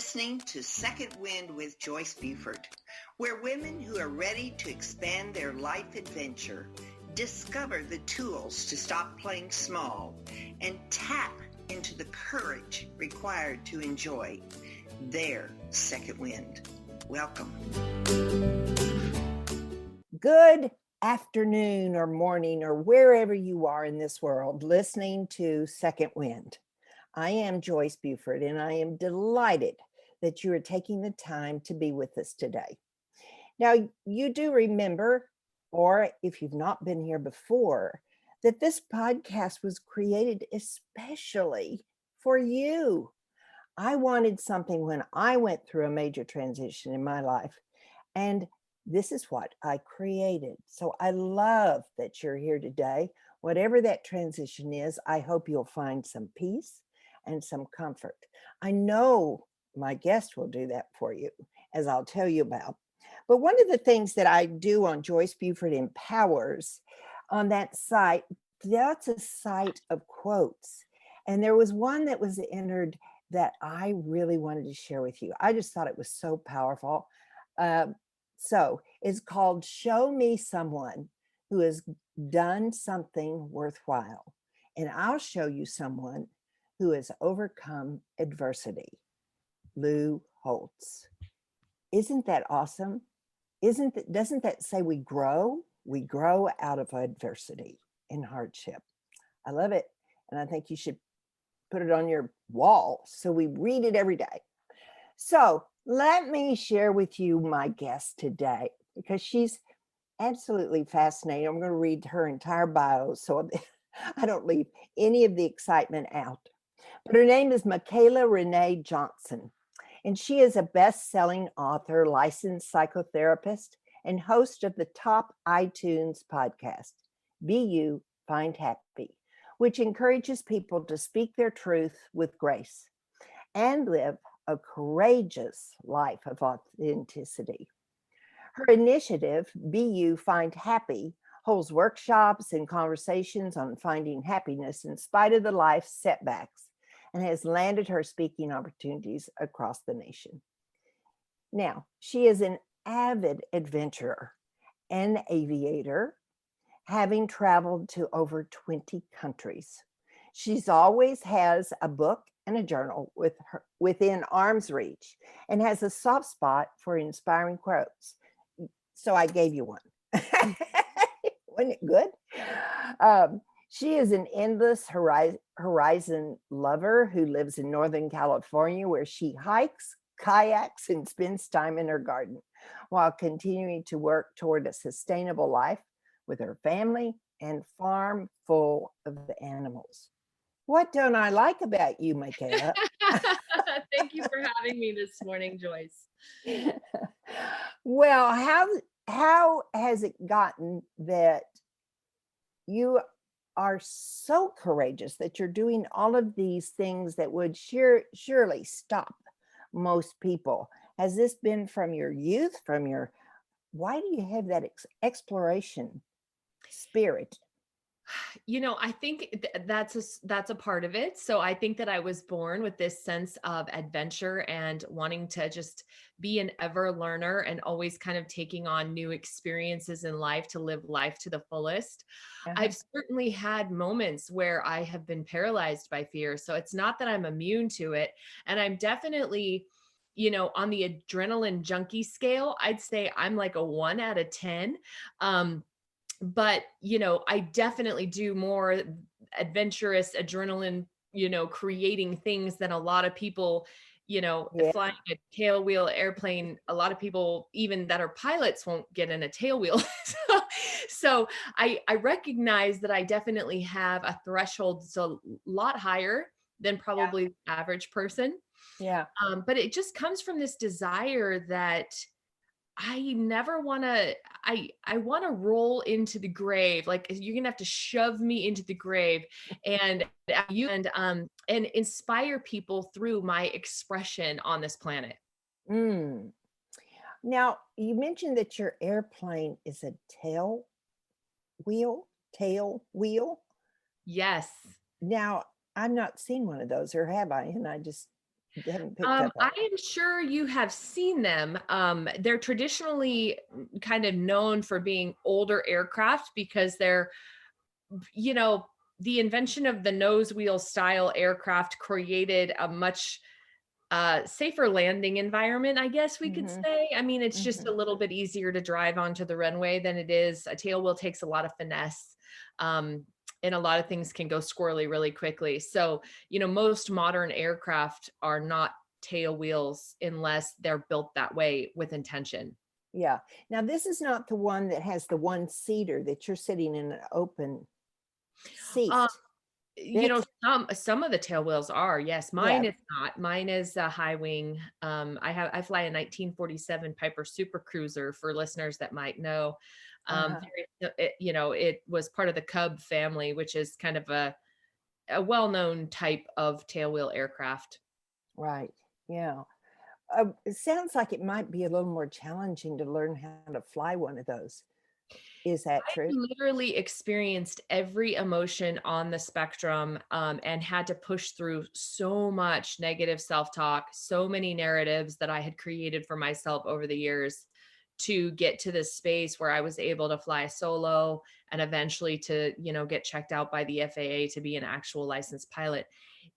listening to Second Wind with Joyce Buford, where women who are ready to expand their life adventure discover the tools to stop playing small and tap into the courage required to enjoy their second wind. Welcome. Good afternoon or morning or wherever you are in this world listening to Second Wind. I am Joyce Buford, and I am delighted that you are taking the time to be with us today. Now, you do remember, or if you've not been here before, that this podcast was created especially for you. I wanted something when I went through a major transition in my life, and this is what I created. So I love that you're here today. Whatever that transition is, I hope you'll find some peace and some comfort. I know my guest will do that for you, as I'll tell you about. But one of the things that I do on Joyce Buford Empowers, on that site, that's a site of quotes. And there was one that was entered that I really wanted to share with you. I just thought it was so powerful. So it's called "Show Me Someone Who Has Done Something Worthwhile, and I'll show you someone who has overcome adversity." Lou Holtz. Isn't that awesome? Doesn't that say we grow? We grow out of adversity and hardship. I love it. And I think you should put it on your wall so we read it every day. So let me share with you my guest today, because she's absolutely fascinating. I'm going to read her entire bio so I don't leave any of the excitement out. But her name is Michaela Renee Johnson, and she is a best-selling author, licensed psychotherapist, and host of the top iTunes podcast, Be You, Find Happy, which encourages people to speak their truth with grace and live a courageous life of authenticity. Her initiative, Be You, Find Happy, holds workshops and conversations on finding happiness in spite of the life setbacks, and has landed her speaking opportunities across the nation. Now, she is an avid adventurer and aviator, having traveled to over 20 countries. She's always has a book and a journal within arm's reach, and has a soft spot for inspiring quotes. So I gave you one. Wasn't it good? She is an endless horizon lover who lives in Northern California, where she hikes, kayaks, and spends time in her garden while continuing to work toward a sustainable life with her family and farm full of animals. What don't I like about you, Michaela? Thank you for having me this morning, Joyce. Well, how has it gotten that you are so courageous that you're doing all of these things that would surely stop most people? Has this been from your youth, why do you have that exploration spirit? I think that's a part of it. So I think that I was born with this sense of adventure and wanting to just be an ever learner and always kind of taking on new experiences in life to live life to the fullest. I've certainly had moments where I have been paralyzed by fear. So it's not that I'm immune to it. And I'm definitely, on the adrenaline junkie scale, I'd say I'm like a 1 out of 10. But, I definitely do more adventurous adrenaline, creating things than a lot of people, flying a tailwheel airplane. A lot of people, even that are pilots, won't get in a tailwheel. So I recognize that I definitely have a threshold that's a lot higher than probably the average person. Yeah. But it just comes from this desire that I never want to, I want to roll into the grave. Like, you're going to have to shove me into the grave and inspire people through my expression on this planet. Now, you mentioned that your airplane is a tailwheel. Yes. Now, I've not seen one of those, or have I? And I just Haven't picked up on. I am sure you have seen them. They're traditionally kind of known for being older aircraft because they're, you know, the invention of the nose wheel style aircraft created a much safer landing environment, I guess we could say. I mean, it's just a little bit easier to drive onto the runway than it is. A tailwheel takes a lot of finesse. And a lot of things can go squirrely really quickly. So, you know, most modern aircraft are not tail wheels unless they're built that way with intention. Yeah. Now, this is not the one that has the one seater that you're sitting in an open seat. You know, some of the tail wheels are, yes. Mine Yeah. is not. Mine is a high wing. I fly a 1947 Piper Super Cruiser for listeners that might know. You know, it was part of the Cub family, which is kind of a well-known type of tailwheel aircraft. Right. Yeah. It sounds like it might be a little more challenging to learn how to fly one of those. Is that I true? literally experienced every emotion on the spectrum, and had to push through so much negative self-talk, so many narratives that I had created for myself over the years to get to this space where I was able to fly solo and eventually to, you know, get checked out by the FAA to be an actual licensed pilot.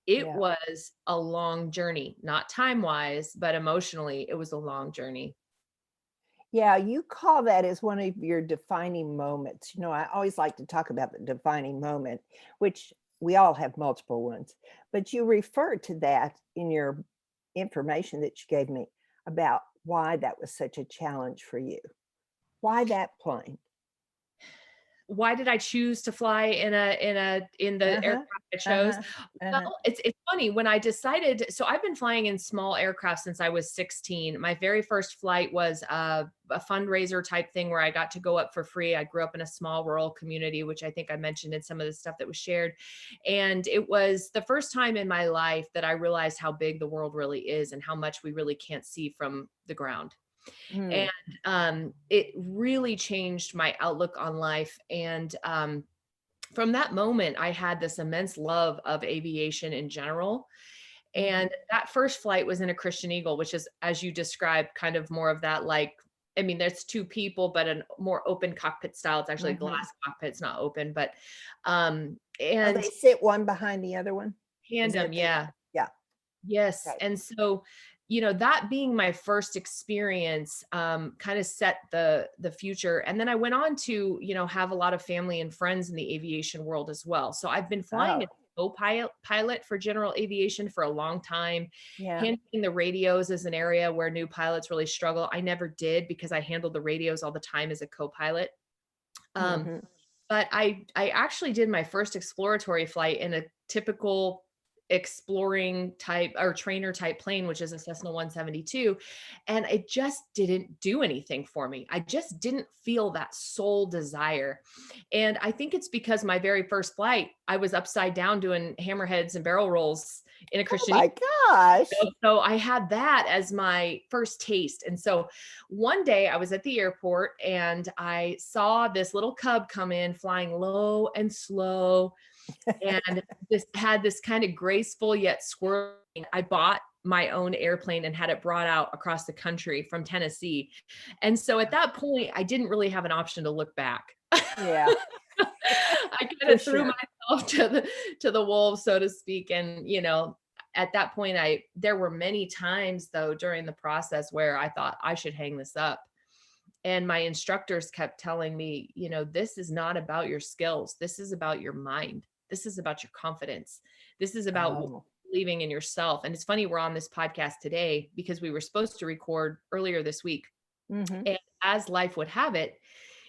It Yeah. was a long journey, not time-wise, but emotionally, it was a long journey. Yeah, you call that as one of your defining moments. You know, I always like to talk about the defining moment, which we all have multiple ones, but you refer to that in your information that you gave me about why that was such a challenge for you. Why that plane? Why did I choose to fly in the Uh-huh. aircraft I chose? Uh-huh. Uh-huh. Well, it's funny when I decided, so I've been flying in small aircraft since I was 16. My very first flight was a fundraiser type thing where I got to go up for free. I grew up in a small rural community, which I think I mentioned in some of the stuff that was shared. And it was the first time in my life that I realized how big the world really is and how much we really can't see from the ground. Mm. And it really changed my outlook on life. And from that moment, I had this immense love of aviation in general. And that first flight was in a Christian Eagle, which is, as you described, kind of more of that, like, I mean, there's two people, but a more open cockpit style. It's actually a glass cockpit. It's not open, but Oh, and they sit one behind the other one? Is tandem, that the yeah. yeah. Yes. Okay. And so, you know, that being my first experience, kind of set the future. And then I went on to, you know, have a lot of family and friends in the aviation world as well. So I've been flying Oh, as a co-pilot for general aviation for a long time. yeah. Handling the radios is an area where new pilots really struggle. I never did because I handled the radios all the time as a co-pilot. Mhm. But I actually did my first exploratory flight in a typical exploring type or trainer type plane, which is a Cessna 172. And it just didn't do anything for me. I just didn't feel that soul desire. And I think it's because my very first flight, I was upside down doing hammerheads and barrel rolls in a Oh Christian my gosh. so I had that as my first taste. And so one day I was at the airport and I saw this little cub come in flying low and slow. And this had this kind of graceful yet swirling. I bought my own airplane and had it brought out across the country from Tennessee. And so at that point, I didn't really have an option to look back. Yeah, I kind for of threw sure. myself to the wolves, so to speak. And, you know, at that point, there were many times though during the process where I thought I should hang this up. And my instructors kept telling me, you know, this is not about your skills. This is about your mind. This is about your confidence. This is about Oh. believing in yourself. And it's funny, we're on this podcast today because we were supposed to record earlier this week. Mhm. And as life would have it,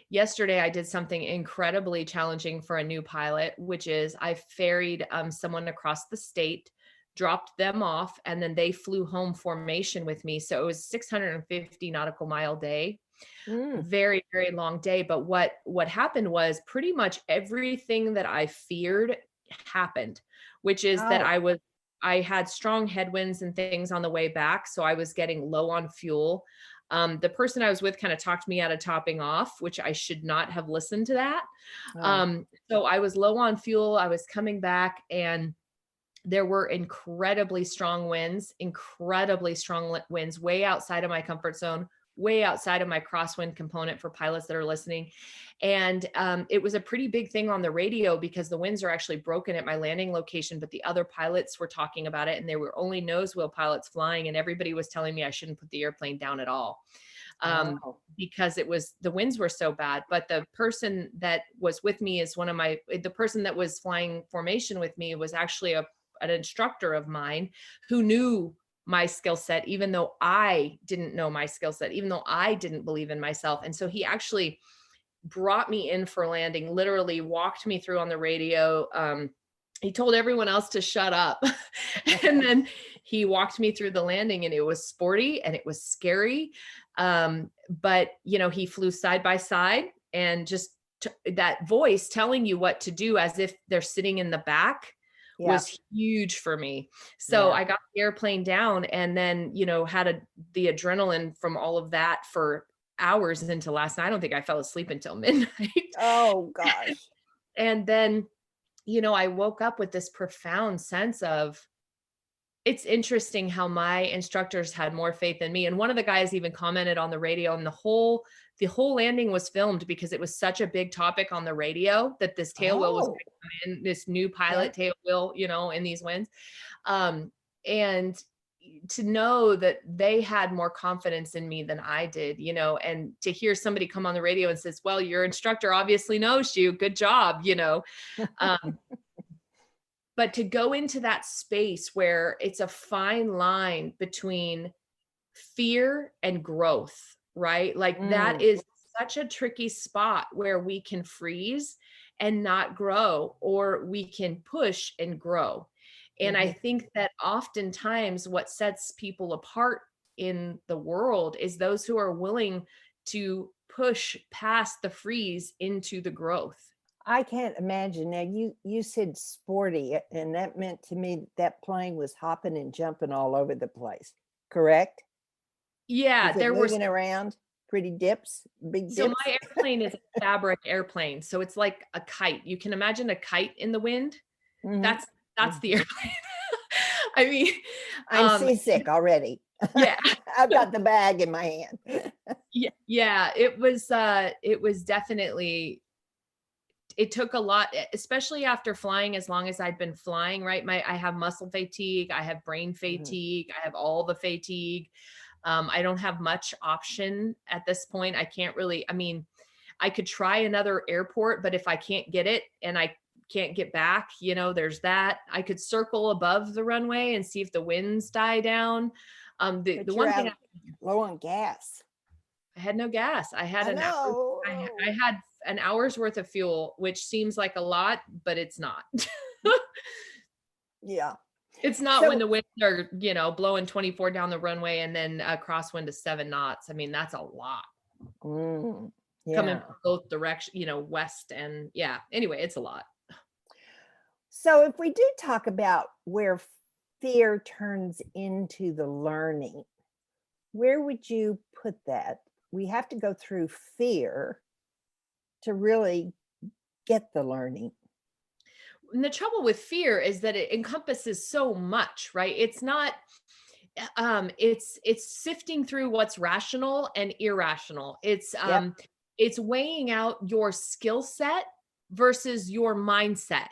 yesterday I did something incredibly challenging for a new pilot, which is I ferried someone across the state, dropped them off, and then they flew home formation with me. So it was 650 nautical mile day. Mm. Very, very long day. But what happened was pretty much everything that I feared happened, which is that Oh. I had strong headwinds and things on the way back. So I was getting low on fuel. The person I was with kind of talked me out of topping off, which I should not have listened to that. Oh. So I was low on fuel. I was coming back and There were incredibly strong winds, way outside of my comfort zone, way outside of my crosswind component for pilots that are listening. And it was a pretty big thing on the radio because the winds are actually broken at my landing location, but the other pilots were talking about it, and there were only nose wheel pilots flying, and everybody was telling me I shouldn't put the airplane down at all. Because the winds were so bad. But the person that was with me is the person that was flying formation with me was actually an instructor of mine who knew my skill set, even though I didn't know my skill set, even though I didn't believe in myself. And so he actually brought me in for landing, literally walked me through on the radio. He told everyone else to shut up. And then he walked me through the landing, and it was sporty and it was scary. But he flew side by side, and just that voice telling you what to do as if they're sitting in the back was huge for me. So I got the airplane down, and then, had the adrenaline from all of that for hours into last night. I don't think I fell asleep until midnight. Oh gosh. And then, I woke up with this profound sense of, it's interesting how my instructors had more faith in me. And one of the guys even commented on the radio, and the whole landing was filmed because it was such a big topic on the radio that this tailwheel was in, this new pilot tailwheel, in these winds. And to know that they had more confidence in me than I did, and to hear somebody come on the radio and says, well, your instructor obviously knows you, good job, but to go into that space where it's a fine line between fear and growth, right? Like that is such a tricky spot where we can freeze and not grow, or we can push and grow. And I think that oftentimes what sets people apart in the world is those who are willing to push past the freeze into the growth. I can't imagine. Now you said sporty, and that meant to me that plane was hopping and jumping all over the place. Correct? Yeah, there were moving around, pretty dips, big dips. So my airplane is a fabric airplane, so it's like a kite. You can imagine a kite in the wind. That's the airplane. I mean, I'm seasick already. Yeah, I've got the bag in my hand. Yeah. It was definitely. It took a lot, especially after flying as long as I'd been flying, right? I have muscle fatigue, I have brain fatigue, I have all the fatigue. I don't have much option at this point. I can't really, I could try another airport, but if I can't get it and I can't get back, there's that. I could circle above the runway and see if the winds die down. The one thing, low on gas. I had no gas. I had I had an hour's worth of fuel, which seems like a lot, but it's not. Yeah. It's not when the winds are, blowing 24 down the runway and then a crosswind to 7 knots. That's a lot. Coming from both directions, west and anyway, it's a lot. So if we do talk about where fear turns into the learning, where would you put that? We have to go through fear to really get the learning. And the trouble with fear is that it encompasses so much, right? It's not, it's sifting through what's rational and irrational. It's weighing out your skill set versus your mindset.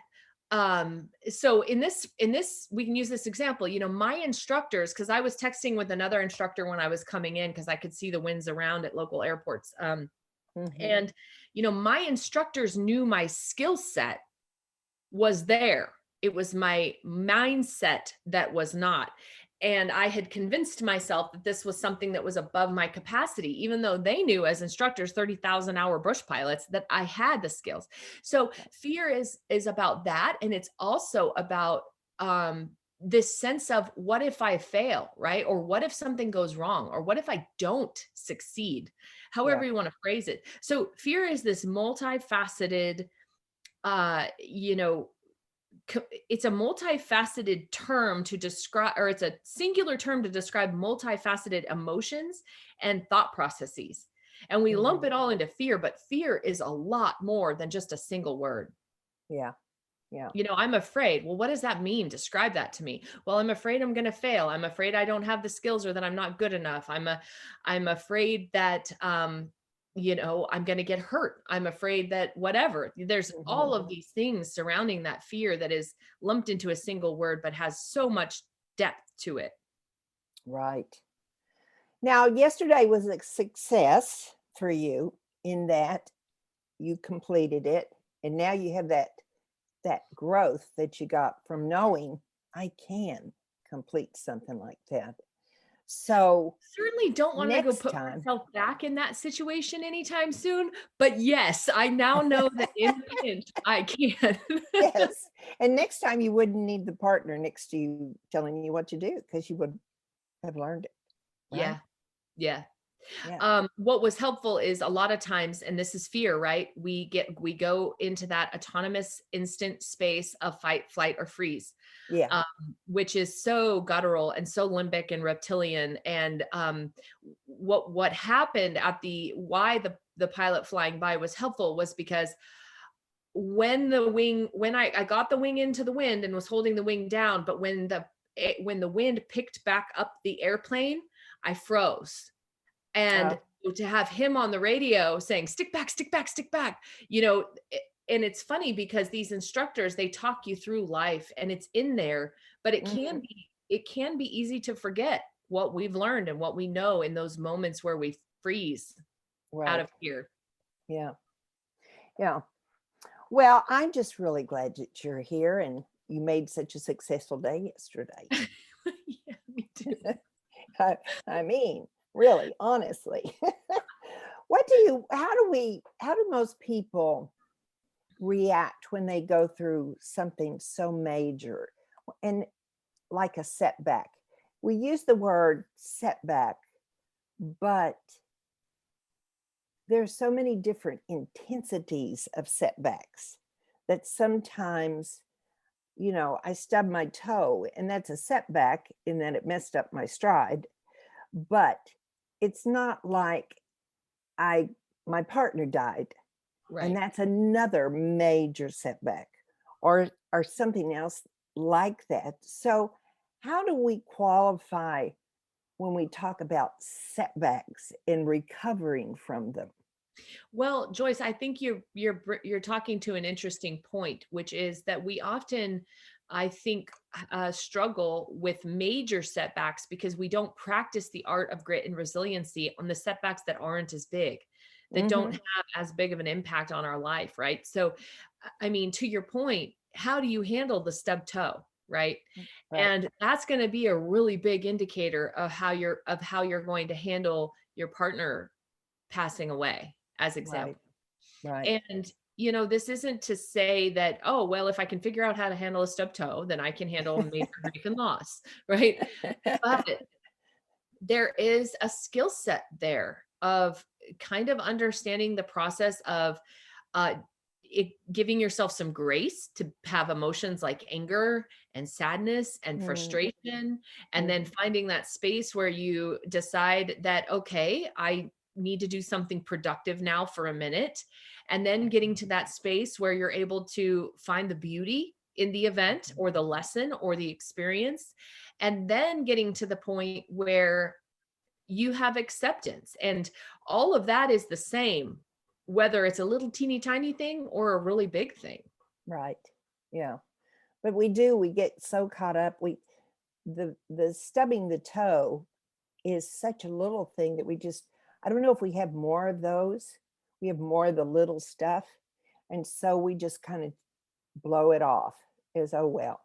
So in this, we can use this example, my instructors, cause I was texting with another instructor when I was coming in, cause I could see the winds around at local airports. And, my instructors knew my skill set was there. It was my mindset that was not. And I had convinced myself that this was something that was above my capacity, even though they knew as instructors, 30,000 hour bush pilots, that I had the skills. So fear is about that. And it's also about this sense of what if I fail, right? Or what if something goes wrong? Or what if I don't succeed? However you want to phrase it. So fear is this multifaceted, it's a multifaceted term to describe, or it's a singular term to describe multifaceted emotions and thought processes. And we lump it all into fear, but fear is a lot more than just a single word. Yeah. Yeah. I'm afraid. Well, what does that mean? Describe that to me. Well, I'm afraid I'm going to fail. I'm afraid I don't have the skills or that I'm not good enough. I'm afraid that, I'm going to get hurt. I'm afraid that whatever. There's all of these things surrounding that fear that is lumped into a single word, but has so much depth to it. Right. Now, yesterday was a success for you in that you completed it, and now you have that growth that you got from knowing I can complete something like that. So Certainly don't want to go next put time, myself back in that situation anytime soon. But yes, I now know that in a pinch, I can. yes, and next time you wouldn't need the partner next to you telling you what to do because you would have learned it. Right? Yeah. Yeah. What was helpful is a lot of times, and this is fear, right? We go into that autonomous instant space of fight, flight, or freeze. Yeah. Which is so guttural and so limbic and reptilian. And what happened why the pilot flying by was helpful was because when I got the wing into the wind and was holding the wing down, but when the wind picked back up the airplane, I froze. And to have him on the radio saying, stick back, stick back, stick back, and it's funny because these instructors, they talk you through life and it's in there, but it can be easy to forget what we've learned and what we know in those moments where we freeze out of fear. Yeah. Yeah. Well, I'm just really glad that you're here and you made such a successful day yesterday. Yeah, me too. I mean, really, honestly. How do most people react when they go through something so major and like a setback? We use the word setback, but there's so many different intensities of setbacks that sometimes, I stubbed my toe and that's a setback in that it messed up my stride, but it's not like my partner died. Right. And that's another major setback or something else like that. So how do we qualify when we talk about setbacks and recovering from them? Well, Joyce, I think you're talking to an interesting point, which is that we often, I think, struggle with major setbacks because we don't practice the art of grit and resiliency on the setbacks that aren't as big, that don't have as big of an impact on our life, right? So, I mean, to your point, how do you handle the stub toe, right? And that's going to be a really big indicator of how you're going to handle your partner passing away, as example. Right. And this isn't to say that, oh, well, if I can figure out how to handle a stub toe, then I can handle a major grief and loss, right? But there is a skill set there of kind of understanding the process of giving yourself some grace to have emotions like anger and sadness and frustration, and then finding that space where you decide that, okay, I need to do something productive now for a minute, and then getting to that space where you're able to find the beauty in the event or the lesson or the experience, and then getting to the point where you have acceptance. And all of that is the same, whether it's a little teeny tiny thing or a really big thing. Right. Yeah. But we get so caught up. The stubbing the toe is such a little thing that I don't know if we have more of those. We have more of the little stuff. And so we just kind of blow it off as, oh, well,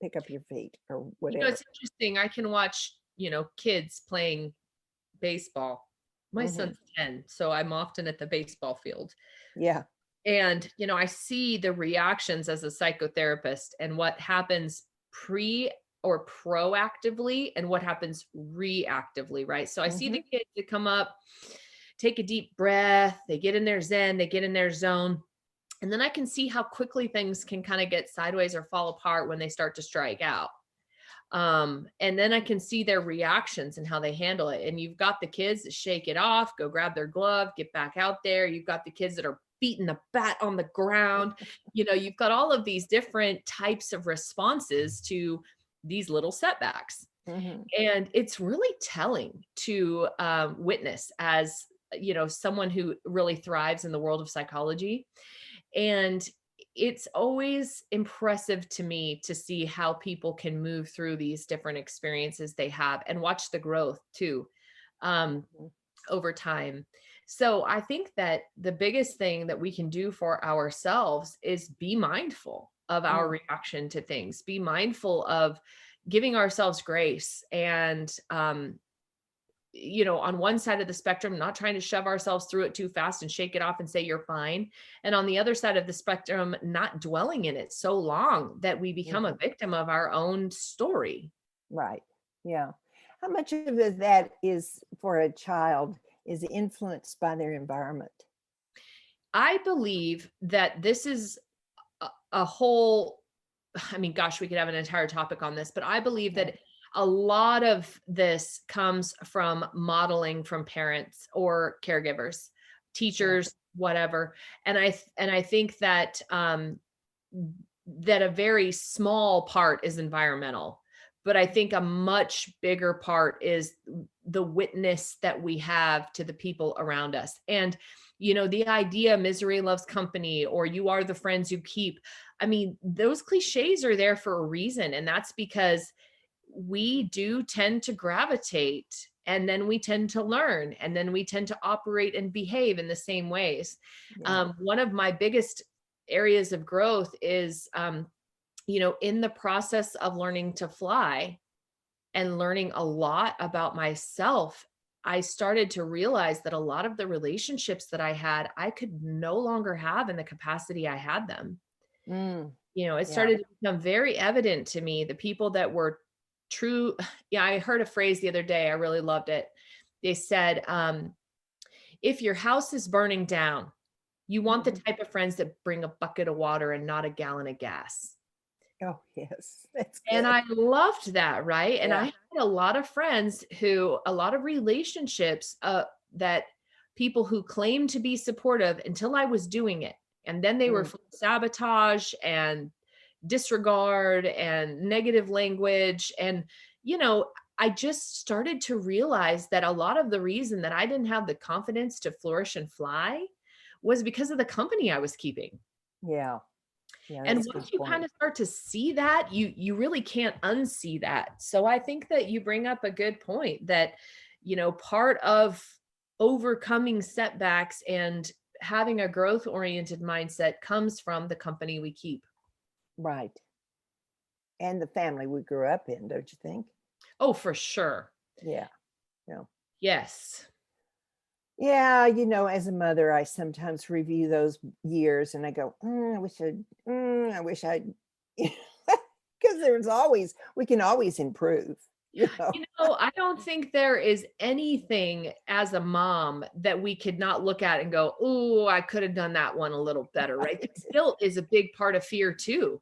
pick up your feet or whatever. It's interesting. I can watch, kids playing baseball. My son's 10, so I'm often at the baseball field. Yeah. And, I see the reactions as a psychotherapist and what happens or proactively and what happens reactively, right? So I see the kids that come up, take a deep breath, they get in their zen, they get in their zone. And then I can see how quickly things can kind of get sideways or fall apart when they start to strike out. And then I can see their reactions and how they handle it. And you've got the kids that shake it off, go grab their glove, get back out there. You've got the kids that are beating the bat on the ground. You've got all of these different types of responses to these little setbacks. Mhm. And it's really telling to witness as, someone who really thrives in the world of psychology. And it's always impressive to me to see how people can move through these different experiences they have and watch the growth too, Mhm. over time. So I think that the biggest thing that we can do for ourselves is be mindful of our Mm. reaction to things, be mindful of giving ourselves grace and, on one side of the spectrum, not trying to shove ourselves through it too fast and shake it off and say you're fine. And on the other side of the spectrum, not dwelling in it so long that we become a Mhm. victim of our own story. Right. Yeah. How much of that is for a child is influenced by their environment? I believe that this is a whole, I mean, gosh, we could have an entire topic on this, but I believe Yeah. that a lot of this comes from modeling from parents or caregivers, Yeah. teachers, whatever. And I think that that a very small part is environmental, but I think a much bigger part is the witness that we have to the people around us. And the idea misery loves company, or you are the friends you keep. I mean, those cliches are there for a reason. And that's because we do tend to gravitate, and then we tend to learn, and then we tend to operate and behave in the same ways. Yeah. One of my biggest areas of growth is, in the process of learning to fly and learning a lot about myself, I started to realize that a lot of the relationships that I had, I could no longer have in the capacity I had them. Mm. It Yeah. started to become very evident to me, the people that were true. Yeah, I heard a phrase the other day. I really loved it. They said, if your house is burning down, you want the Mhm. type of friends that bring a bucket of water and not a gallon of gas. Oh, yes. That's And good. I loved that, right? And I Yeah. had a lot of friends a lot of relationships, that people who claimed to be supportive until I was doing it. And then they were Mm. full of sabotage and disregard and negative language. And, I just started to realize that a lot of the reason that I didn't have the confidence to flourish and fly was because of the company I was keeping. Yeah. Yeah, And that's a once good you kind point. of start to see that, you really can't unsee that. So I think that you bring up a good point that, part of overcoming setbacks and having a growth oriented mindset comes from the company we keep. Right. And the family we grew up in, don't you think? Oh, for sure. Yeah. Yeah. Yes. Yeah, as a mother, I sometimes review those years and I go, I wish I, because we can always improve, you know. I don't think there is anything as a mom that we could not look at and go, "Oh, I could have done that one a little better," right? Because guilt is a big part of fear too.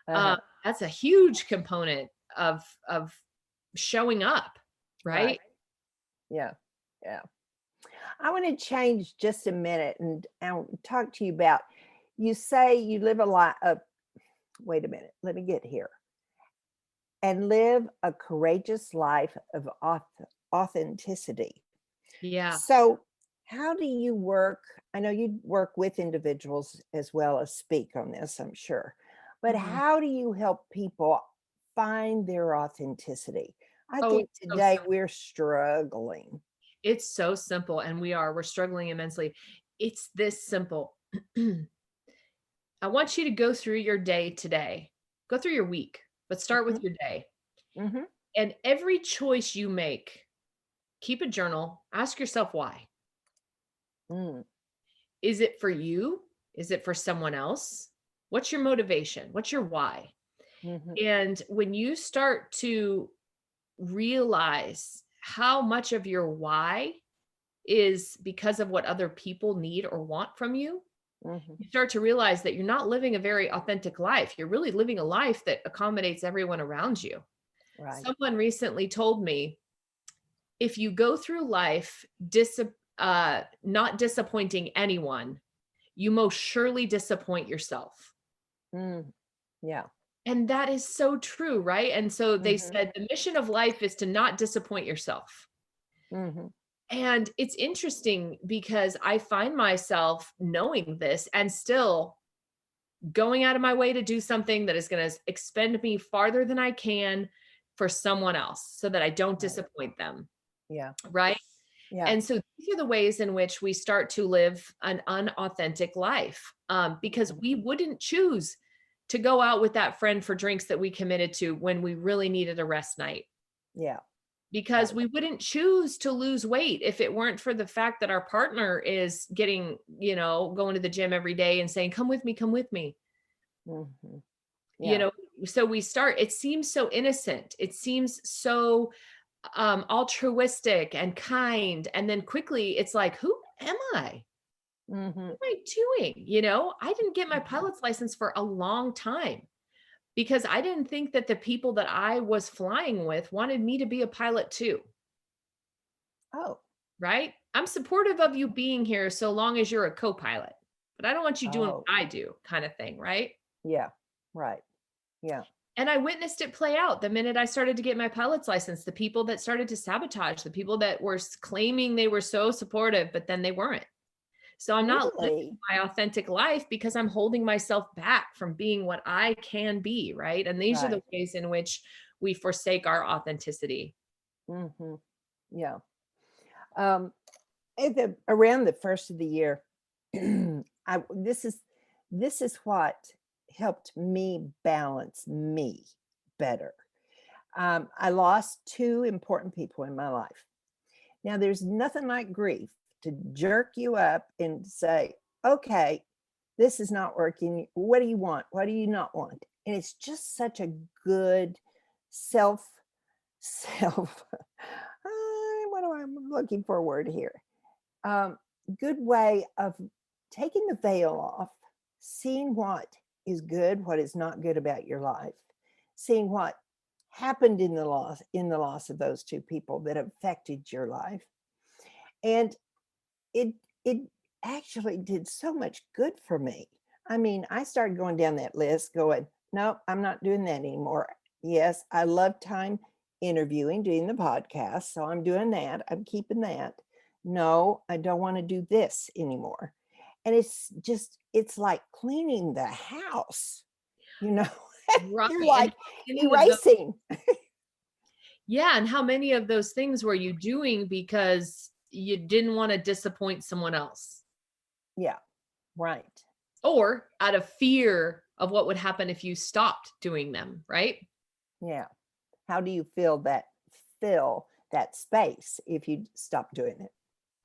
Uh-huh. That's a huge component of showing up, Right. right? Yeah. Yeah. I want to change just a minute and I'll talk to you about, you say you live a lot of, wait a minute, let me get here. And live a courageous life of authenticity. Yeah. So, how do you work? I know you work with individuals as well as speak on this, I'm sure. But Mhm. how do you help people find their authenticity? I Oh, think it's so today simple. we're struggling. It's so simple, and we're struggling immensely. It's this simple. I want you to go through your day today. Go through your week, but start with Mhm, your day. mhm, And every choice you make, keep a journal, ask yourself why. mm, Is it for you? Is it for someone else? What's your motivation? What's your why? mhm, And when you start to realize how much of your why is because of what other people need or want from you, mhm. you start to realize that you're not living a very authentic life. You're really living a life that accommodates everyone around you. Right. Someone recently told me, if you go through life not disappointing anyone, you most surely disappoint yourself. Yeah. And that is so true, right? And so they Mm-hmm. said the mission of life is to not disappoint yourself. Mm-hmm. And it's interesting because I find myself knowing this and still going out of my way to do something that is going to expend me farther than I can for someone else so that I don't disappoint them. Yeah. Right. Yeah. And so these are the ways in which we start to live an unauthentic life, because we wouldn't choose to go out with that friend for drinks that we committed to when we really needed a rest night. Yeah. Because we wouldn't choose to lose weight if it weren't for the fact that our partner is getting, going to the gym every day and saying, come with me, come with me. Mm-hmm. Yeah. So it seems so innocent. It seems so altruistic and kind. And then quickly it's like, who am I? Mm-hmm. What am I doing? I didn't get my pilot's license for a long time because I didn't think that the people that I was flying with wanted me to be a pilot too. Oh. Right? I'm supportive of you being here so long as you're a co-pilot, but I don't want you doing what I do, kind of thing, right? Yeah. Right. Yeah. And I witnessed it play out the minute I started to get my pilot's license. The people that started to sabotage, the people that were claiming they were so supportive, but then they weren't. So I'm not living my authentic life because I'm holding myself back from being what I can be, right? And these are the ways in which we forsake our authenticity. Mm-hmm. Yeah. Around the first of the year, this is what helped me balance me better. I lost two important people in my life. Now, there's nothing like grief to jerk you up and say, okay, this is not working. What do you want? What do you not want? And it's just such a good self, what am I looking for a word here? Good way of taking the veil off, seeing what is good, what is not good about your life, seeing what happened in the loss of those two people that affected your life. And it actually did so much good for me. I mean, I started going down that list going, nope, I'm not doing that anymore. Yes, I love time interviewing, doing the podcast. So I'm doing that. I'm keeping that. No, I don't want to do this anymore. And it's like cleaning the house, Right. You're like erasing. Yeah. And how many of those things were you doing because you didn't want to disappoint someone else? Yeah. Right. Or out of fear of what would happen if you stopped doing them, right? Yeah. How do you fill that space if you stop doing it?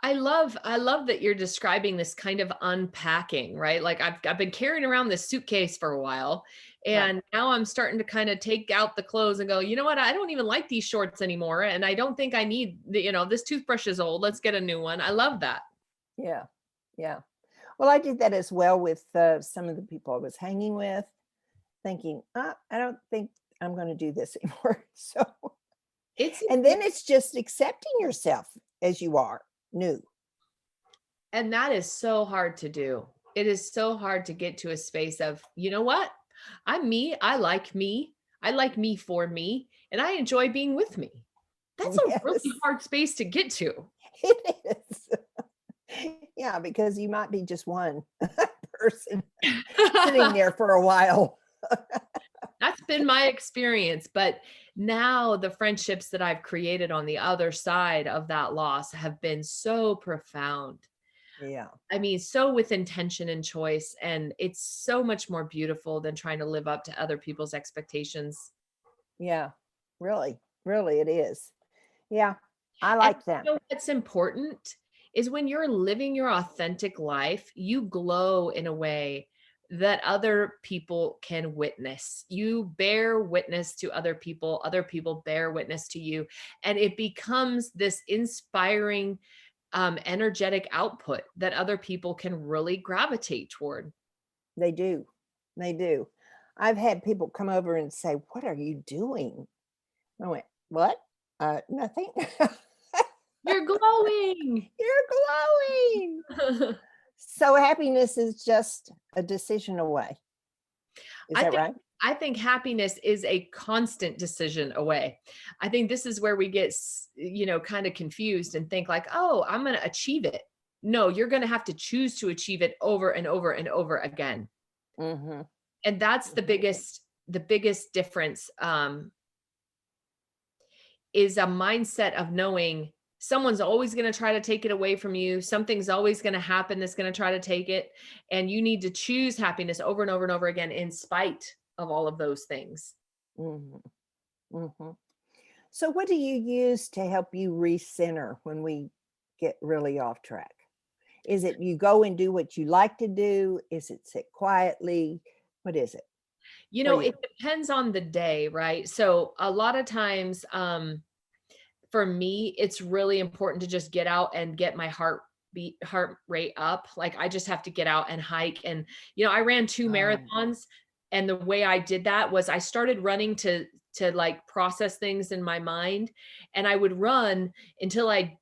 I love that you're describing this kind of unpacking, right? Like I've been carrying around this suitcase for a while, and now I'm starting to kind of take out the clothes and go, you know what? I don't even like these shorts anymore, and I don't think I need this toothbrush is old. Let's get a new one. I love that. Yeah. Yeah. Well, I did that as well with some of the people I was hanging with, thinking, I don't think I'm going to do this anymore. So then it's just accepting yourself as you are, new. And that is so hard to do. It is so hard to get to a space of, you know what? I'm me. I like me. I like me for me. And I enjoy being with me. That's a really hard space to get to. It is. Yeah, because you might be just one person sitting there for a while. That's been my experience. But now the friendships that I've created on the other side of that loss have been so profound. Yeah. I mean, so with intention and choice. And it's so much more beautiful than trying to live up to other people's expectations. Yeah, really, really it is. Yeah, I like that. What's important is when you're living your authentic life, you glow in a way that other people can witness. You bear witness to other people bear witness to you. And it becomes this inspiring, energetic output that other people can really gravitate toward. They do. They do. I've had people come over and say, "What are you doing?" I went, "What? Nothing." You're glowing. You're glowing. So happiness is just a decision away. Is I that think right? I think happiness is a constant decision away. I think this is where we get, kind of confused and think like, oh, I'm going to achieve it. No, you're going to have to choose to achieve it over and over and over again. Mm-hmm. And that's the biggest difference, is a mindset of knowing someone's always going to try to take it away from you. Something's always going to happen that's going to try to take it. And you need to choose happiness over and over and over again in spite of all of those things. Mm-hmm. Mm-hmm. So what do you use to help you recenter when we get really off track? Is it you go and do what you like to do? Is it sit quietly? What is it for you? It depends on the day, right? So a lot of times, for me, it's really important to just get out and get my heart rate up. Like I just have to get out and hike. And, I ran 2 Oh, marathons. And the way I did that was I started running to like process things in my mind. And I would run until I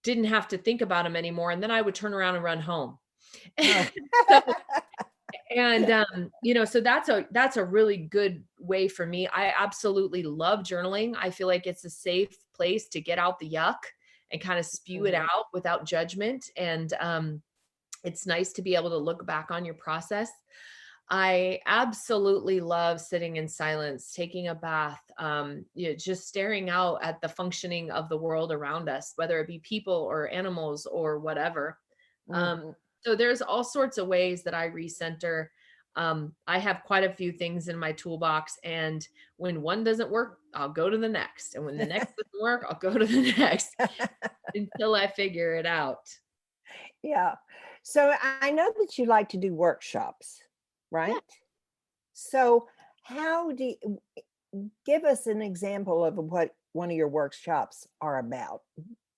didn't have to think about them anymore. And then I would turn around and run home. oh. So, and so that's a really good way for me. I absolutely love journaling. I feel like it's a safe place to get out the yuck and kind of spew it Mhm. out without judgment. And it's nice to be able to look back on your process. I absolutely love sitting in silence, taking a bath, just staring out at the functioning of the world around us, whether it be people or animals or whatever. Um, Mhm. so there's all sorts of ways that I recenter. I have quite a few things in my toolbox, and when one doesn't work, I'll go to the next. And when the next doesn't work, I'll go to the next until I figure it out. Yeah. So I know that you like to do workshops, Yeah. right? So how do you give us an example of what one of your workshops are about?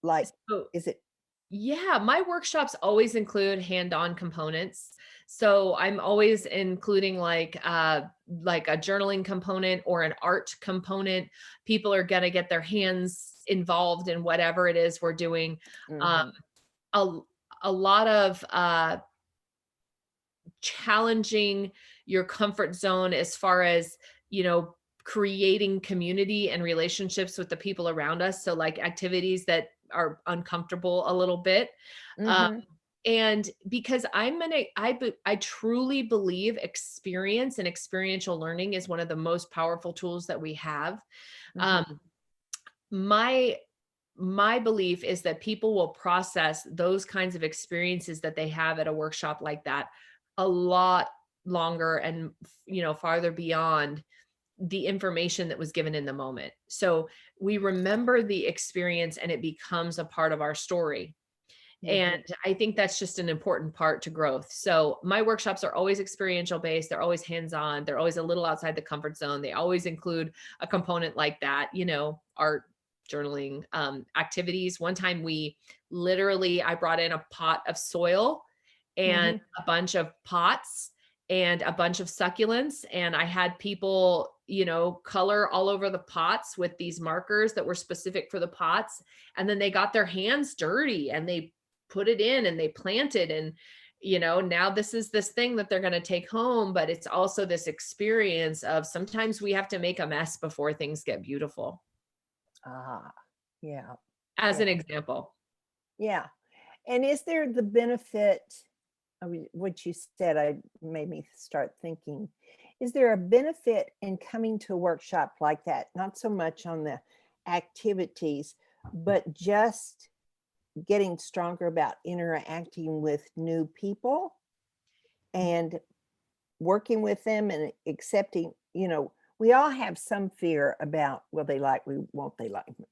Like, So is it Yeah, my workshops always include hand-on components. So I'm always including like a journaling component or an art component. People are going to get their hands involved in whatever it is we're doing. Um, mhm, a, a lot of challenging your comfort zone as far as, you know, creating community and relationships with the people around us. So like activities that are uncomfortable a little bit. Um, mhm, and because I truly believe experience and experiential learning is one of the most powerful tools that we have. Um, mhm, my my belief is that people will process those kinds of experiences that they have at a workshop like that a lot longer and farther beyond the information that was given in the moment. So we remember the experience and it becomes a part of our story. And mhm, I think that's just an important part to growth. So my workshops are always experiential based. They're always hands-on. They're always a little outside the comfort zone. They always include a component like that, art, journaling, activities. One time I brought in a pot of soil and mhm. a bunch of pots and a bunch of succulents. And I had people, color all over the pots with these markers that were specific for the pots. And then they got their hands dirty and they put it in and they planted. And, now this is this thing that they're going to take home. But it's also this experience of sometimes we have to make a mess before things get beautiful, Ah, yeah, as an yeah, example. yeah. And is there the benefit? I mean, what you said, I made me start thinking. Is there a benefit in coming to a workshop like that? Not so much on the activities, but just getting stronger about interacting with new people and working with them and accepting, we all have some fear about, will they like me? Won't they like me?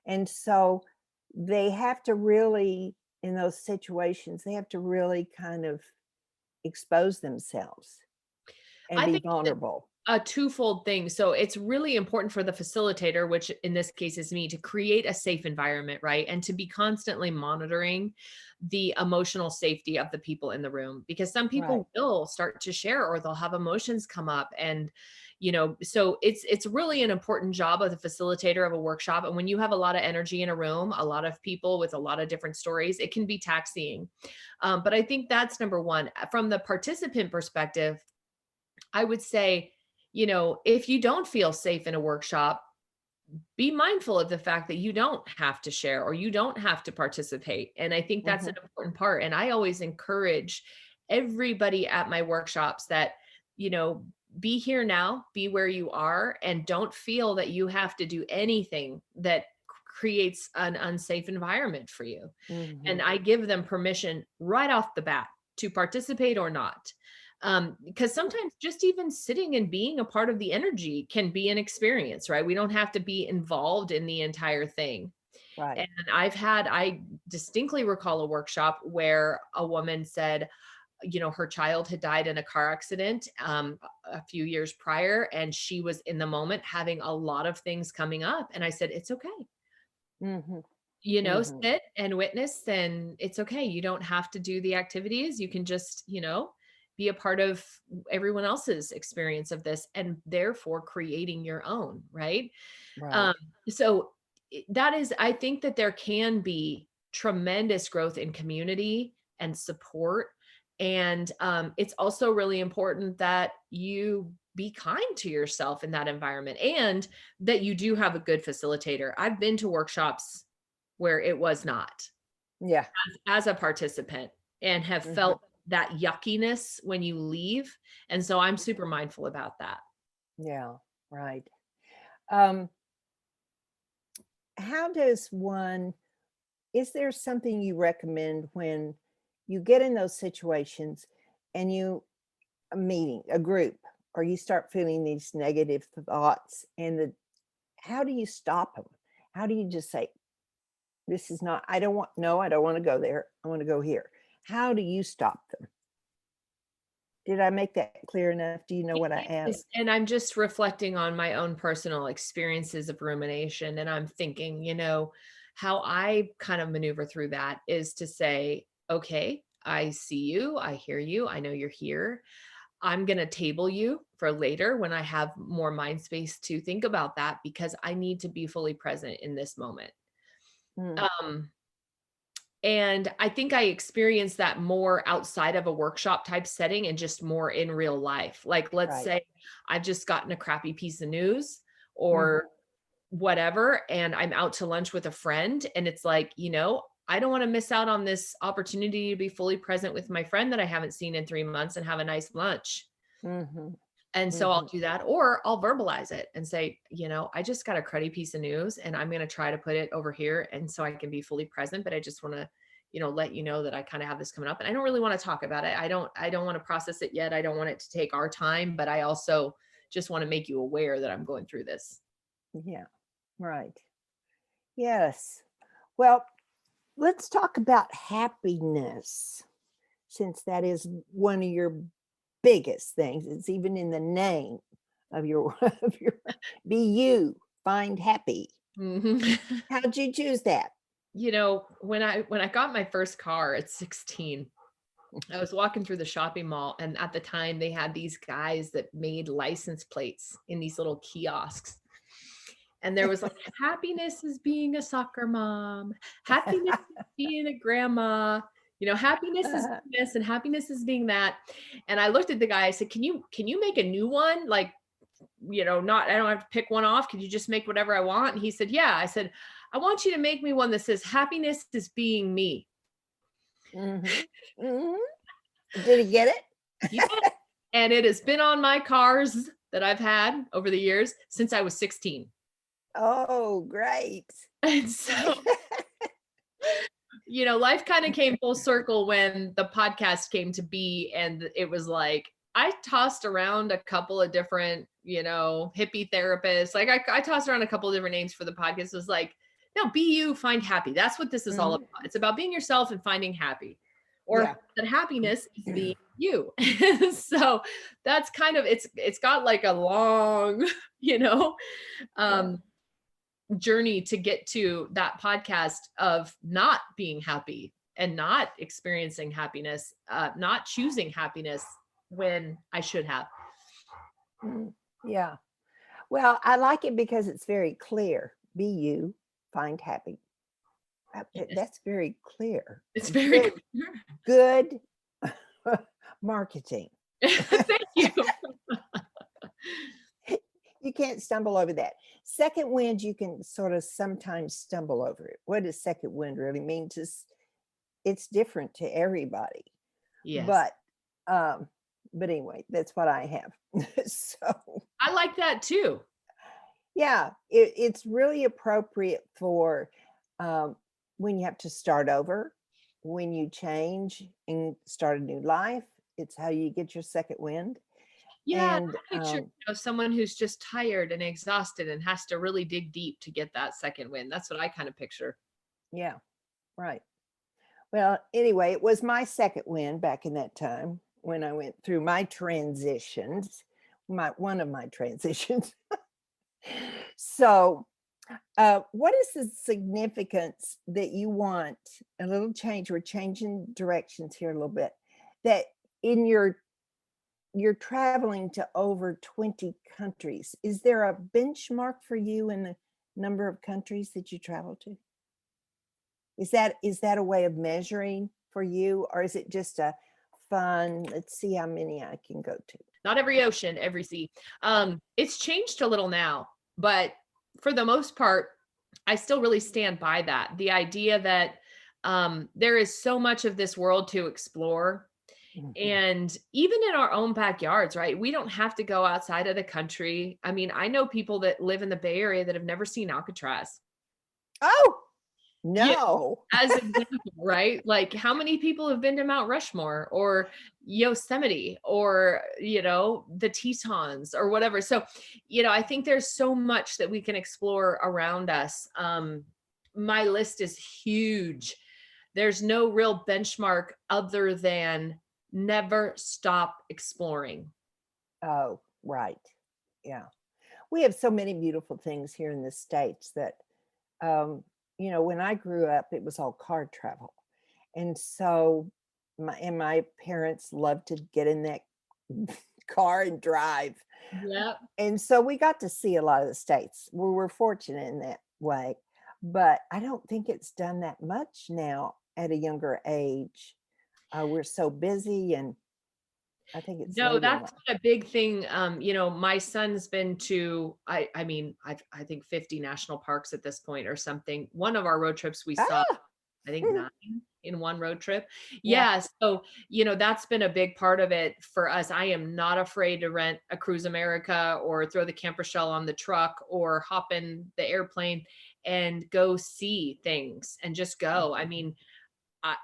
And so they have to really, in those situations, they have to really kind of expose themselves and I be think vulnerable. a twofold thing. So it's really important for the facilitator, which in this case is me, to create a safe environment, right? And to be constantly monitoring the emotional safety of the people in the room, because some Right. people will start to share or they'll have emotions come up. And, So it's really an important job of the facilitator of a workshop. And when you have a lot of energy in a room, a lot of people with a lot of different stories, it can be taxing. But I think that's number one. From the participant perspective, I would say, if you don't feel safe in a workshop, be mindful of the fact that you don't have to share or you don't have to participate. And I think that's an important part. And I always encourage everybody at my workshops that, be here now, be where you are, and don't feel that you have to do anything that creates an unsafe environment for you. And I give them permission right off the bat to participate or not. Because sometimes just even sitting and being a part of the energy can be an experience, right? We don't have to be involved in the entire thing. Right. And I distinctly recall a workshop where a woman said, her child had died in a car accident a few years prior, and she was in the moment having a lot of things coming up. And I said, it's okay. Sit and witness, and it's okay. You don't have to do the activities. You can just, be a part of everyone else's experience of this, and therefore creating your own, right? Right. So I think that there can be tremendous growth in community and support. And it's also really important that you be kind to yourself in that environment, and that you do have a good facilitator. I've been to workshops where it was not, as a participant, and have felt that yuckiness when you leave. And so I'm super mindful about that. Yeah, right. Is there something you recommend when you get in those situations and a group, or you start feeling these negative thoughts, and how do you stop them? How do you just say, this is not, I don't want to go there. I want to go here. How do you stop them? Did I make that clear enough? Do you know what I asked? And I'm just reflecting on my own personal experiences of rumination. And I'm thinking, how I kind of maneuver through that is to say, okay, I see you. I hear you. I know you're here. I'm going to table you for later when I have more mind space to think about that, because I need to be fully present in this moment. And I think I experienced that more outside of a workshop type setting and just more in real life. Like, let's say I've just gotten a crappy piece of news or whatever, and I'm out to lunch with a friend, and it's like, I don't want to miss out on this opportunity to be fully present with my friend that I haven't seen in 3 months and have a nice lunch. And so I'll do that, or I'll verbalize it and say, I just got a cruddy piece of news, and I'm going to try to put it over here. And so I can be fully present, but I just want to, let you know that I kind of have this coming up, and I don't really want to talk about it. I don't want to process it yet. I don't want it to take our time, but I also just want to make you aware that I'm going through this. Yeah. Right. Yes. Well, let's talk about happiness, since that is one of your biggest things. It's even in the name of your be you, find happy. How'd you choose that? When I got my first car at 16, I was walking through the shopping mall, and at the time they had these guys that made license plates in these little kiosks. And there was like, happiness is being a soccer mom, happiness is being a grandma, happiness is this, and happiness is being that. And I looked at the guy, I said, can you make a new one? Like, I don't have to pick one off. Could you just make whatever I want? And he said, yeah. I said, I want you to make me one that says, happiness is being me. Did he get it? Yeah. And it has been on my cars that I've had over the years since I was 16. Oh, great. And so, life kind of came full circle when the podcast came to be. And it was like, I tossed around a couple of different, hippie therapists. Like I tossed around a couple of different names for the podcast. It was like, no, be you, find happy. That's what this is all about. It's about being yourself and finding happy, or that happiness is being you. So that's kind of, it's got like a long, journey to get to that podcast of not being happy and not experiencing happiness, not choosing happiness when I should have. Yeah. Well, I like it because it's very clear. Be you, find happy. Yes, That's very clear. it's very Good, clear. good marketing. Thank you. You can't stumble over that. Second wind, you can sort of sometimes stumble over it. What does second wind really mean? It's different to everybody. Yes. But um, but anyway, that's what I have. So I like that too. yeah, it's really appropriate for um, when you have to start over, when you change and start a new life. It's how you get your second wind. Yeah, And I picture, someone who's just tired and exhausted and has to really dig deep to get that second win. That's what I kind of picture. yeah, right. Well, anyway, it was my second win back in that time when I went through my transitions, my one of my transitions. So, what is the significance that you want a little change? We're changing directions here a little bit. That in you're traveling to over 20 countries. Is there a benchmark for you in the number of countries that you travel to? Is that a way of measuring for you, or is it just a fun, let's see how many I can go to? Not every ocean, every sea. It's changed a little now, but for the most part, I still really stand by that. The idea that there is so much of this world to explore. Mhm. And even in our own backyards, right? We don't have to go outside of the country. I mean, I know people that live in the Bay Area that have never seen Alcatraz. Oh, Yeah, no. as example, right? Like how many people have been to Mount Rushmore or Yosemite or, the Tetons or whatever. So, I think there's so much that we can explore around us. My list is huge. There's no real benchmark other than never stop exploring. Oh, right. Yeah. We have so many beautiful things here in the States that, when I grew up, it was all car travel. And so my parents loved to get in that car and drive. Yep. And so we got to see a lot of the states. We were fortunate in that way. But I don't think it's done that much now at a younger age. We're so busy, and I think it's No, later in that's life. been a big thing. My son's been to, I mean, I think 50 national parks at this point or something. One of our road trips we saw, Ah, I think 9 in one road trip. yeah. Yeah. So, that's been a big part of it for us. I am not afraid to rent a Cruise America or throw the camper shell on the truck or hop in the airplane and go see things and just go. I Mhm. mean, I,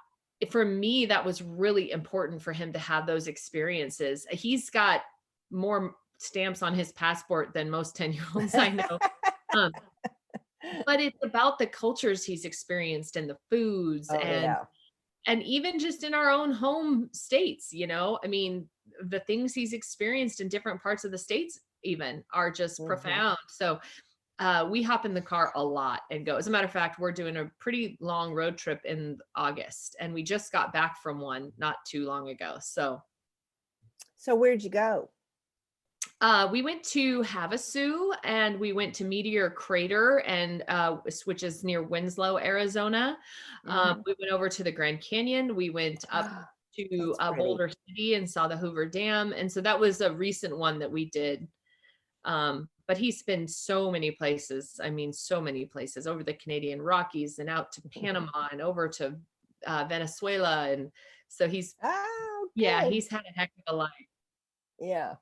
for me, that was really important for him to have those experiences. He's got more stamps on his passport than most 10-year-olds I know. Um, but it's about the cultures he's experienced and the foods Oh, yeah. and even just in our own home states, I mean, the things he's experienced in different parts of the states even are just Mhm. profound. So we hop in the car a lot and go. As a matter of fact, we're doing a pretty long road trip in August, and we just got back from one not too long ago. So So where'd you go? we went to Havasu and we went to Meteor Crater, and which is near Winslow, Arizona. Mhm. We went over to the Grand Canyon. We went up to That's pretty. Boulder City and saw the Hoover Dam, and so that was a recent one that we did. But he's been so many places. I mean, so many places over the Canadian Rockies and out to Panama and over to Venezuela. And so Oh, yeah, good. he's had a heck of a life. Yeah.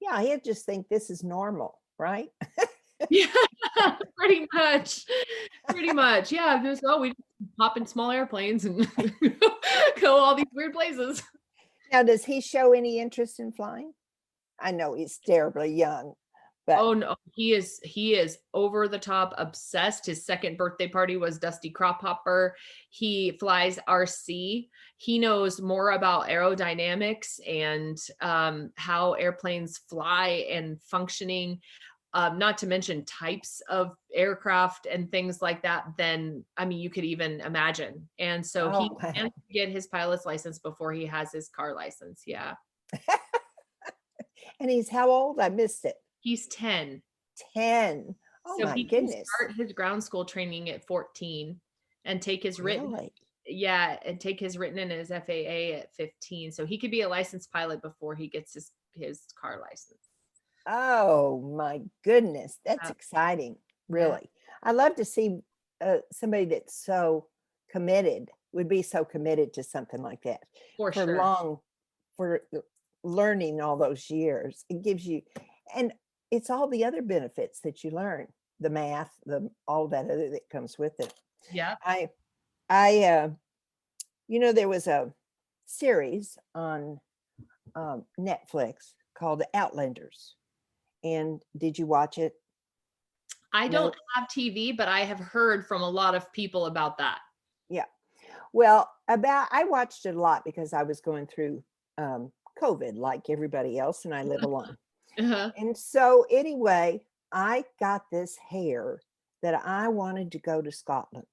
Yeah, he'll just think this is normal, right? Yeah, pretty much. Pretty much. Yeah. We just hop in small airplanes and go all these weird places. Now, does he show any interest in flying? I know he's terribly young, but Oh no, he is over the top obsessed. His second birthday party was Dusty Crop Hopper. He flies RC. He knows more about aerodynamics and how airplanes fly and functioning, not to mention types of aircraft and things like that than, I mean, you could even imagine. And so he oh, plans wow. to get his pilot's license before he has his car license. Yeah. And he's how old? I missed it. He's 10. 10. Oh So my he can goodness. start his ground school training at 14 and take his written. Really? Yeah, and take his written and his FAA at 15. So he could be a licensed pilot before he gets his car license. Oh my goodness. That's exciting. Really. I love to see somebody that's so committed, would be so committed to something like that For sure. for learning all those years. It gives you, and it's all the other benefits that you learn, the math, all that other that comes with it. Yeah. I there was a series on Netflix called Outlanders. And did you watch it? I No? don't have TV, but I have heard from a lot of people about that. Yeah. Well, I watched it a lot because I was going through COVID like everybody else, and I live alone. Uh-huh. And so anyway, I got this hair that I wanted to go to Scotland.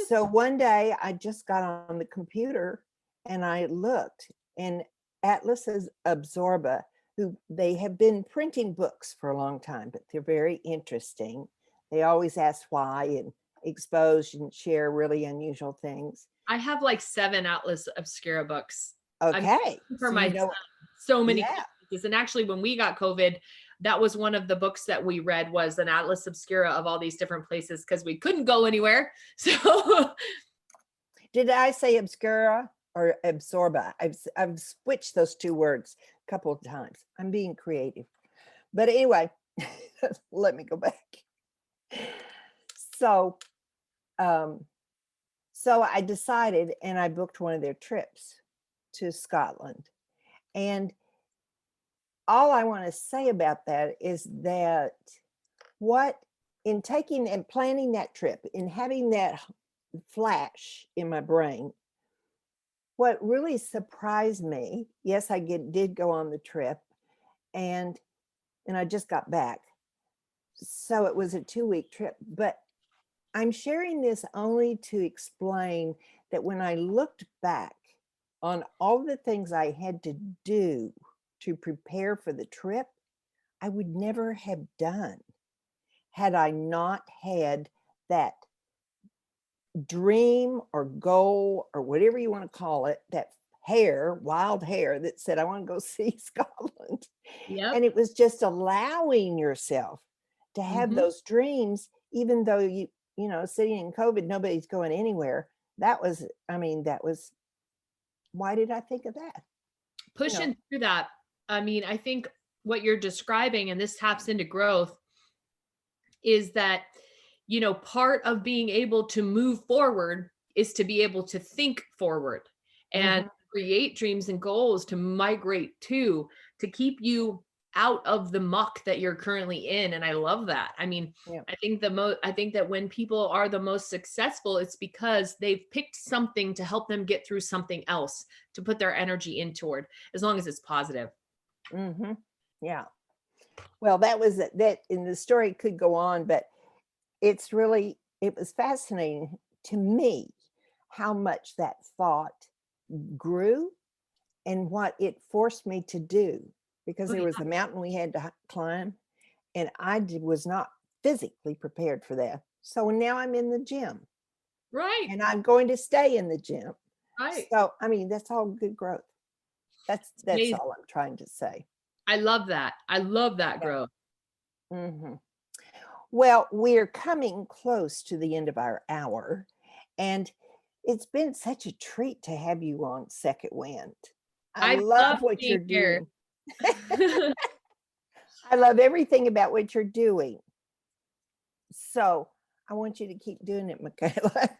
So one day I just got on the computer and I looked, and Atlas's Absorba, who they have been printing books for a long time, but they're very interesting. They always ask why and expose and share really unusual things. I have like 7 Atlas Obscura books. Okay. For So my son, so many places. And actually, when we got COVID, that was one of the books that we read, was an Atlas Obscura of all these different places because we couldn't go anywhere. So did I say Obscura or Absorba? I've switched those two words a couple of times. I'm being creative. But anyway, let me go back. So I decided, and I booked one of their trips to Scotland. And all I want to say about that is that in taking and planning that trip, in having that flash in my brain, what really surprised me, yes, I did go on the trip, and I just got back. So it was a 2-week trip, but I'm sharing this only to explain that when I looked back on all the things I had to do to prepare for the trip, I would never have done had I not had that dream or goal or whatever you want to call it, that wild hair that said, I want to go see Scotland. yep. And it was just allowing yourself to have those dreams, even though sitting in COVID, nobody's going anywhere. That was, why did I think of that? Pushing through that. I mean, I think what you're describing, and this taps into growth, is that, part of being able to move forward is to be able to think forward and create dreams and goals to migrate to keep you out of the muck that you're currently in. And I love that. I mean, I think that when people are the most successful, it's because they've picked something to help them get through something else to put their energy in toward, as long as it's positive. Yeah. Well, that was that, and the story could go on, but it was fascinating to me how much that thought grew and what it forced me to do, because there was a mountain we had to climb, and I was not physically prepared for that. So now I'm in the gym. Right. And I'm going to stay in the gym. Right. So, that's all good growth. That's all I'm trying to say. I love that. I love that growth. Well, we're coming close to the end of our hour, and it's been such a treat to have you on Second Wind. I love what you're doing. I love everything about what you're doing. So I want you to keep doing it, Michaela,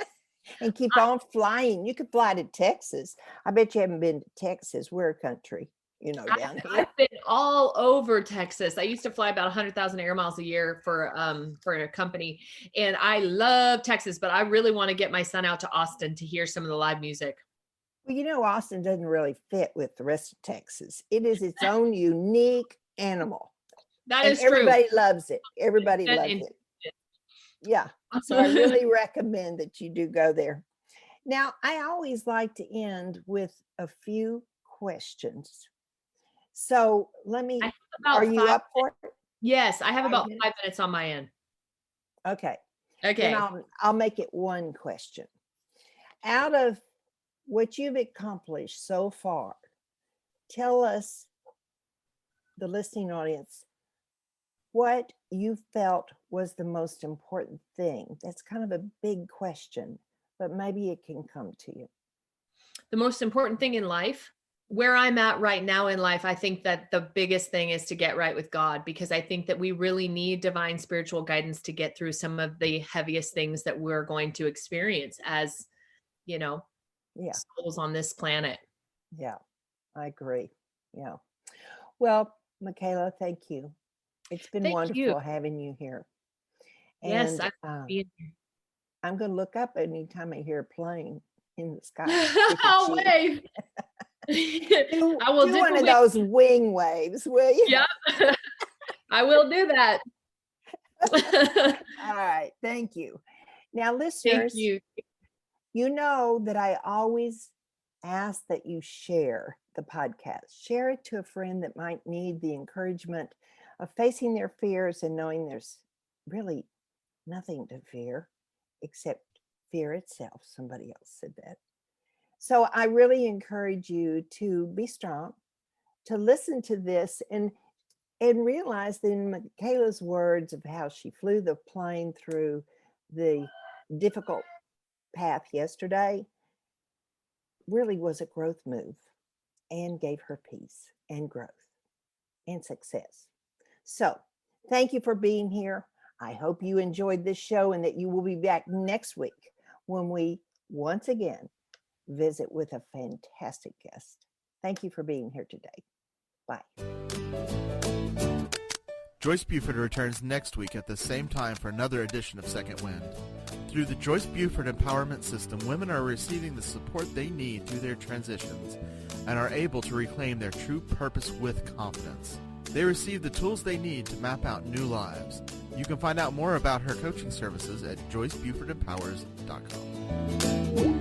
and keep on flying. You could fly to Texas. I bet you haven't been to Texas. We're a country, down here. I've been all over Texas. I used to fly about 100,000 air miles a year for a company, and I love Texas, but I really want to get my son out to Austin to hear some of the live music. Well, Austin doesn't really fit with the rest of Texas. It is its own unique animal. That is true. Everybody loves it. Everybody loves it. Yeah. So I really recommend that you do go there. Now, I always like to end with a few questions. So are you up for it? Yes, I have about 5 minutes? 5 minutes on my end. Okay. Okay. Then I'll make it one question. Out of what you've accomplished so far, tell us, the listening audience, what you felt was the most important thing. That's kind of a big question, but maybe it can come to you. The most important thing in life, where I'm at right now in life, I think that the biggest thing is to get right with God, because I think that we really need divine spiritual guidance to get through some of the heaviest things that we're going to experience as, Yeah. souls on this planet. Yeah, I agree. Yeah. Well, Michaela, thank you. It's been Thank wonderful you. having you here. Yes, And being here. I'm going to look up anytime I hear a plane in the sky. If it's I'll you. wave. I will do one of those wing waves, will you? Yeah, I will do that. All right. Thank you. Now, Thank listeners, you. you know that I always ask that you share the podcast. Share it to a friend that might need the encouragement of facing their fears and knowing there's really nothing to fear except fear itself. Somebody else said that. So I really encourage you to be strong, to listen to this and realize that in Michaela's words of how she flew the plane through the difficult path yesterday really was a growth move and gave her peace and growth and success. So thank you for being here. I hope you enjoyed this show and that you will be back next week when we once again visit with a fantastic guest. Thank you for being here today. Bye. Joyce Buford returns next week at the same time for another edition of Second Wind. Through the Joyce Buford Empowerment System, women are receiving the support they need through their transitions and are able to reclaim their true purpose with confidence. They receive the tools they need to map out new lives. You can find out more about her coaching services at joycebufordempowers.com.